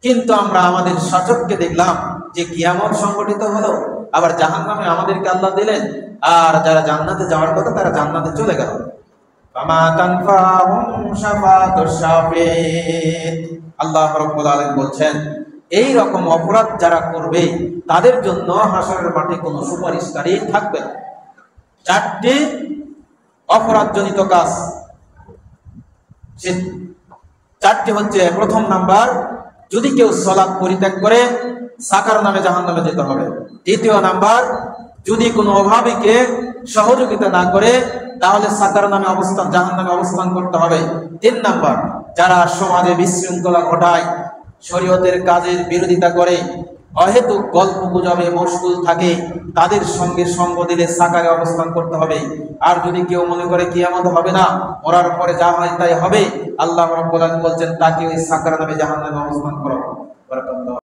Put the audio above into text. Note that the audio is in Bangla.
কিন্তু আমরা আমাদের সচক্ষে দেখলাম যে কিয়ামত সংগঠিত হলো, আবার জাহান্নামে আমাদেরকে আল্লাহ দিলেন, আর যারা জান্নাতে যাওয়ার কথা তারা জান্নাতে চলে গেল। আল্লাহ রাব্বুল আলামিন বলছেন, এই রকম অপরাধ যারা করবে তাদের জন্য হাসরের মাঠে কোনো সুপারিশকারী থাকবে না। চারটি অপরাধজনিত কাজ, চারটি হচ্ছে, প্রথম নাম্বার, যদি কেউ সালাত পরিত্যাগ করে সাকার নামে জাহান্নামে যেতে হবে। দ্বিতীয় নাম্বার, যদি কোনো অভাবীকে সহযোগিতা না করে তাহলে সাকার নামে অবস্থান, জাহান্নামে অবস্থান করতে হবে। তিন নাম্বার, যারা সমাজে বিশৃঙ্খলা ঘটায়, শরীয়তের কাজের বিরোধিতা করে, অহেতুক গল্প গুজবে মশগুল থাকে, তাদের সঙ্গে সঙ্গ দিলে সাকারে অবস্থান করতে হবে। আর যদি কেউ মনে করে কিয়ামত হবে না, মরার পরে যা হয় তাই হবে, আল্লাহ রাব্বুল আলামিন বলছেন তাকে ওই সাকার নামে জাহান্নামে অবস্থান করো।